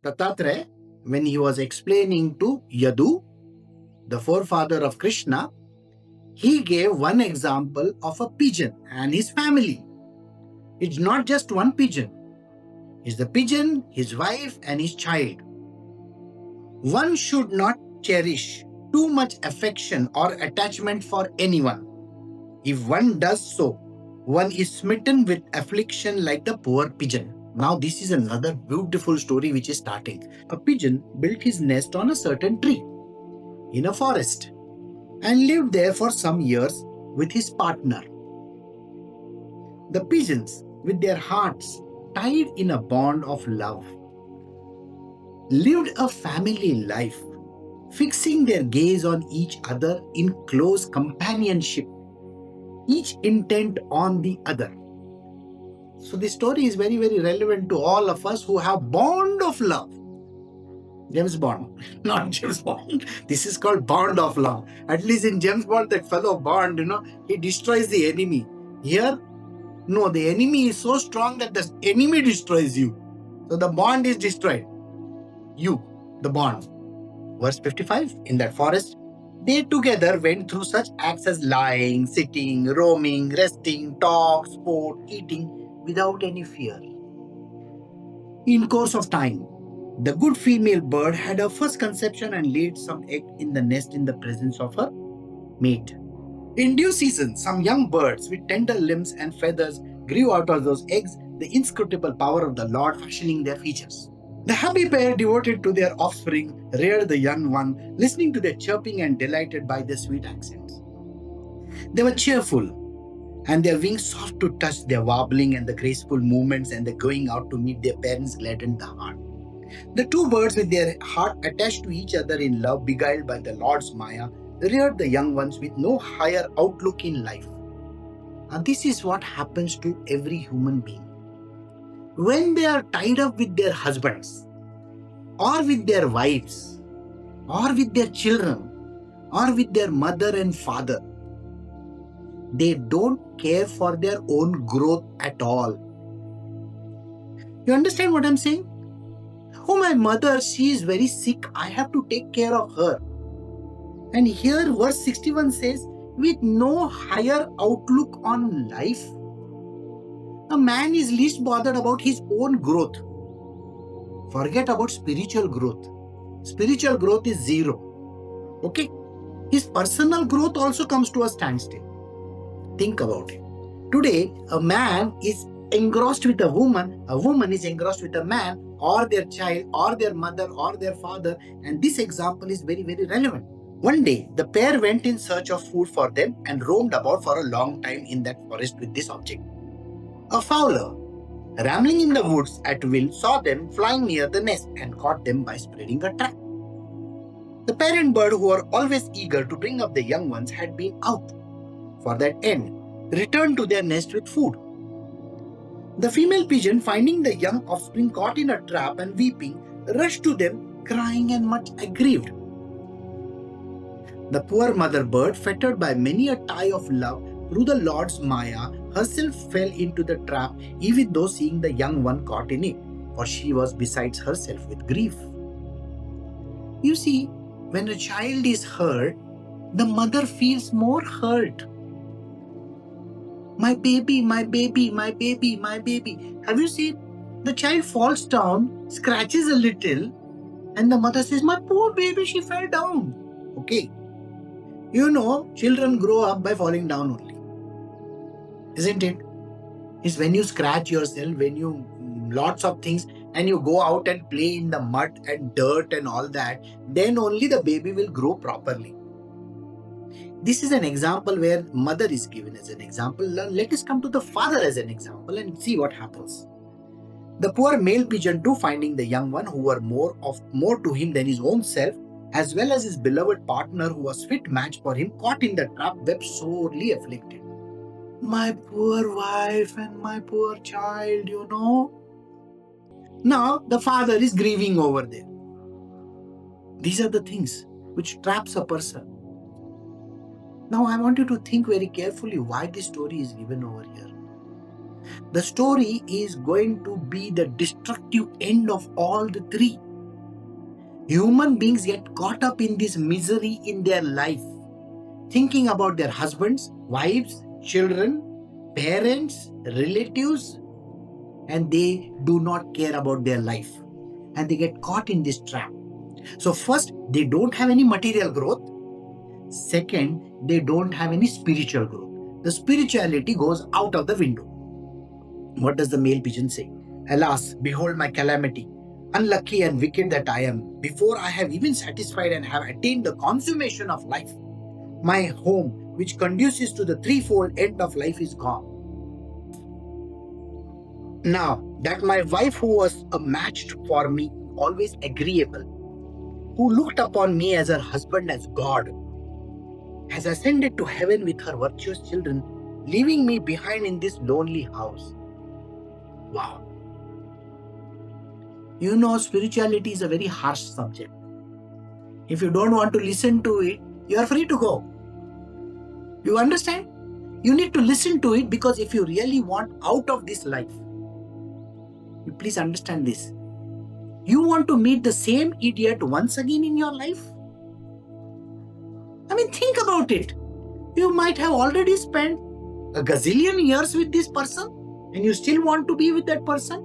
Dattatreya, when he was explaining to Yadu, the forefather of Krishna, he gave one example of a pigeon and his family. It's not just one pigeon. It's the pigeon, his wife, and his child. One should not cherish too much affection or attachment for anyone. If one does so, one is smitten with affliction like the poor pigeon. Now, this is another beautiful story which is starting. A pigeon built his nest on a certain tree in a forest and lived there for some years with his partner. The pigeons, with their hearts tied in a bond of love, lived a family life, fixing their gaze on each other in close companionship, each intent on the other. So this story is very, very relevant to all of us who have bond of love. James Bond, not James Bond. This is called bond of love. At least in James Bond, that fellow Bond, he destroys the enemy. Here, no, the enemy is so strong that the enemy destroys you. So the bond is destroyed. You, the bond. Verse 55, in that forest, they together went through such acts as lying, sitting, roaming, resting, talk, sport, eating, without any fear. In course of time, the good female bird had her first conception and laid some egg in the nest in the presence of her mate. In due season, some young birds with tender limbs and feathers grew out of those eggs, the inscrutable power of the Lord fashioning their features. The happy pair, devoted to their offspring, reared the young one, listening to their chirping and delighted by their sweet accents. They were cheerful, and their wings soft to touch, their warbling and the graceful movements and the going out to meet their parents gladdened the heart. The two birds, with their heart attached to each other in love, beguiled by the Lord's Maya, reared the young ones with no higher outlook in life. And this is what happens to every human being. When they are tied up with their husbands, or with their wives, or with their children, or with their mother and father, they don't care for their own growth at all. You understand what I'm saying? Oh, my mother, she is very sick. I have to take care of her. And here verse 61 says, with no higher outlook on life, a man is least bothered about his own growth. Forget about spiritual growth. Spiritual growth is zero. Okay? His personal growth also comes to a standstill. Think about it. Today, a man is engrossed with a woman is engrossed with a man, or their child, or their mother, or their father, and this example is very, very relevant. One day, the pair went in search of food for them and roamed about for a long time in that forest with this object. A fowler, rambling in the woods at will, saw them flying near the nest and caught them by spreading a trap. The parent bird, who were always eager to bring up the young ones, had been out for that end, returned to their nest with food. The female pigeon, finding the young offspring caught in a trap and weeping, rushed to them, crying and much aggrieved. The poor mother bird, fettered by many a tie of love through the Lord's Maya, herself fell into the trap, even though seeing the young one caught in it, for she was besides herself with grief. You see, when a child is hurt, the mother feels more hurt. My baby, my baby, my baby, my baby. Have you seen? The child falls down, scratches a little, and the mother says, my poor baby, she fell down. Okay. You know, children grow up by falling down only. Isn't it? It's when you scratch yourself, when you lots of things, and you go out and play in the mud and dirt and all that, then only the baby will grow properly. This is an example where mother is given as an example. Let us come to the father as an example and see what happens. The poor male pigeon too, finding the young one, who were more to him than his own self, as well as his beloved partner, who was fit match for him, caught in the trap, wept sorely afflicted. My poor wife and my poor child, Now the father is grieving over there. These are the things which traps a person. Now I want you to think very carefully why this story is given over here. The story is going to be the destructive end of all the three. Human beings get caught up in this misery in their life, thinking about their husbands, wives, children, parents, relatives, and they do not care about their life. And they get caught in this trap. So first, they don't have any material growth. Second, they don't have any spiritual growth. The spirituality goes out of the window. What does the male pigeon say? Alas, behold my calamity. Unlucky and wicked that I am. Before I have even satisfied and have attained the consummation of life, my home, which conduces to the threefold end of life, is gone. Now, that my wife, who was a match for me, always agreeable, who looked upon me as her husband, as God, has ascended to heaven with her virtuous children, leaving me behind in this lonely house. Wow. You know, spirituality is a very harsh subject. If you don't want to listen to it, you are free to go. You understand? You need to listen to it, because if you really want out of this life, you please understand this. You want to meet the same idiot once again in your life? I mean, think about it. You might have already spent a gazillion years with this person and you still want to be with that person?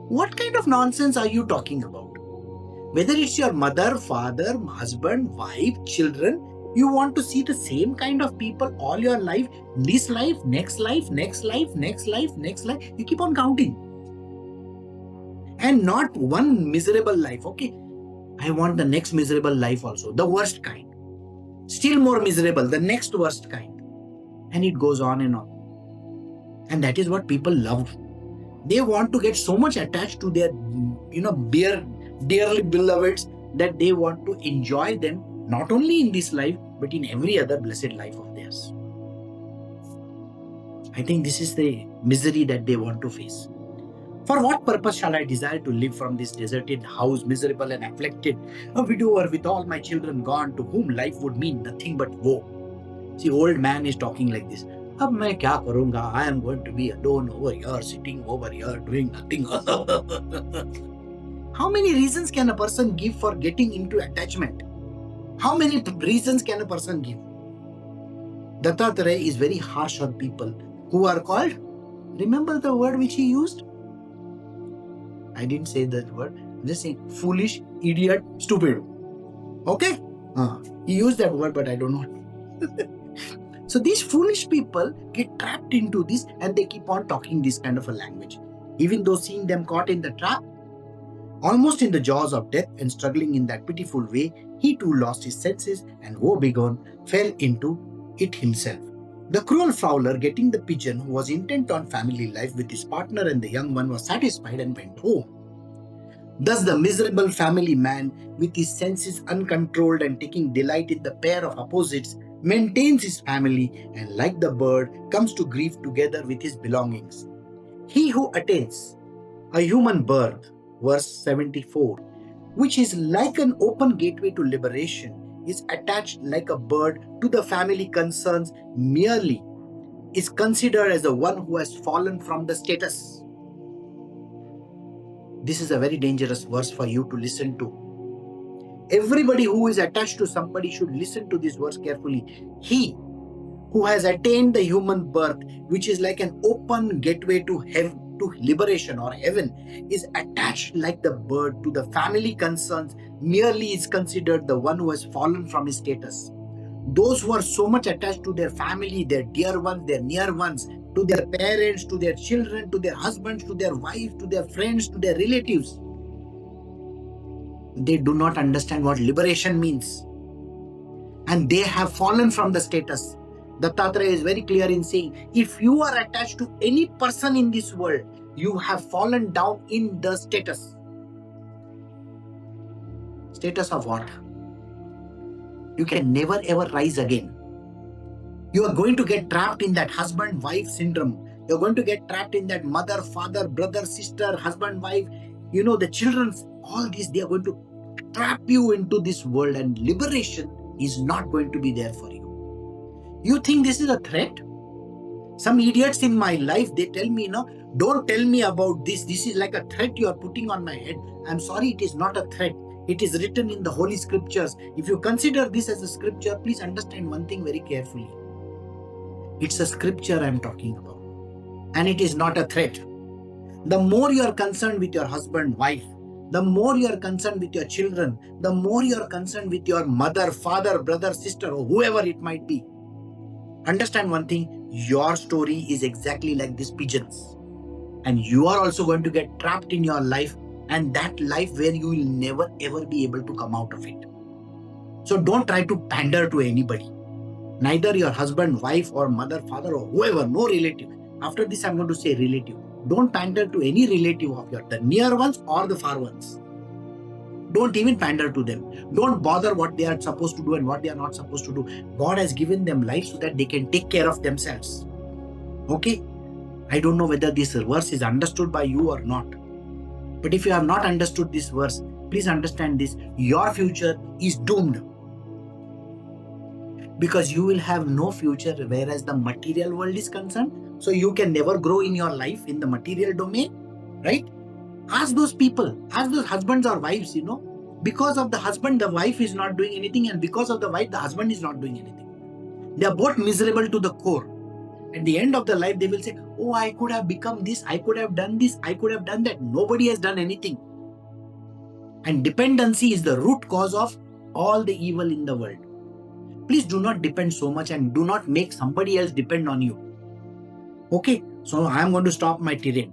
What kind of nonsense are you talking about? Whether it's your mother, father, husband, wife, children, you want to see the same kind of people all your life, this life, next life, next life, next life, next life. You keep on counting. And not one miserable life. Okay, I want the next miserable life also, the worst kind. Still more miserable, the next worst kind. And it goes on and on. And that is what people love. They want to get so much attached to their, dearly beloveds, that they want to enjoy them not only in this life, but in every other blessed life of theirs. I think this is the misery that they want to face. For what purpose shall I desire to live from this deserted house, miserable and afflicted, a widower with all my children gone, to whom life would mean nothing but woe? See, old man is talking like this. Ab main kya karunga? I am going to be alone over here, sitting over here, doing nothing. How many reasons can a person give for getting into attachment? How many reasons can a person give? Dattatreya is very harsh on people who are called, remember the word which he used? I didn't say that word. I'm just saying foolish, idiot, stupid. Okay? He used that word, but I don't know. So these foolish people get trapped into this and they keep on talking this kind of a language. Even though seeing them caught in the trap, almost in the jaws of death and struggling in that pitiful way, he too lost his senses and woebegone fell into it himself. The cruel fowler, getting the pigeon who was intent on family life with his partner and the young one, was satisfied and went home. Thus the miserable family man, with his senses uncontrolled and taking delight in the pair of opposites, maintains his family and, like the bird, comes to grief together with his belongings. He who attains a human birth, verse 74, which is like an open gateway to liberation, is attached like a bird to the family concerns merely, is considered as the one who has fallen from the status. This is a very dangerous verse for you to listen to. Everybody who is attached to somebody should listen to this verse carefully. He who has attained the human birth, which is like an open gateway to heaven, to liberation or heaven, is attached like the bird to the family concerns merely, is considered the one who has fallen from his status. Those who are so much attached to their family, their dear ones, their near ones, to their parents, to their children, to their husbands, to their wives, to their friends, to their relatives, they do not understand what liberation means. And they have fallen from the status. Dattatreya is very clear in saying, if you are attached to any person in this world, you have fallen down in the status. Status of what? You can never ever rise again. You are going to get trapped in that husband-wife syndrome. You're going to get trapped in that mother, father, brother, sister, husband, wife, the children, all these, they are going to trap you into this world, and liberation is not going to be there for you. You think this is a threat? Some idiots in my life, they tell me, Don't tell me about this. This is like a threat you are putting on my head. I'm sorry, it is not a threat. It is written in the Holy Scriptures. If you consider this as a scripture, please understand one thing very carefully. It's a scripture I'm talking about. And it is not a threat. The more you are concerned with your husband, wife, the more you are concerned with your children, the more you are concerned with your mother, father, brother, sister, or whoever it might be. Understand one thing, your story is exactly like these pigeons. And you are also going to get trapped in your life, and that life where you will never ever be able to come out of it. So don't try to pander to anybody. Neither your husband, wife, or mother, father, or whoever, no relative. After this, I'm going to say relative. Don't pander to any relative of yours, the near ones or the far ones. Don't even pander to them. Don't bother what they are supposed to do and what they are not supposed to do. God has given them life so that they can take care of themselves. Okay? I don't know whether this verse is understood by you or not. But if you have not understood this verse, please understand this. Your future is doomed. Because you will have no future whereas the material world is concerned. So you can never grow in your life in the material domain, right? Ask those people, ask those husbands or wives, because of the husband, the wife is not doing anything, and because of the wife, the husband is not doing anything. They are both miserable to the core. At the end of the life, they will say, oh, I could have become this, I could have done this, I could have done that. Nobody has done anything. And dependency is the root cause of all the evil in the world. Please do not depend so much and do not make somebody else depend on you. Okay, so I am going to stop my tirade.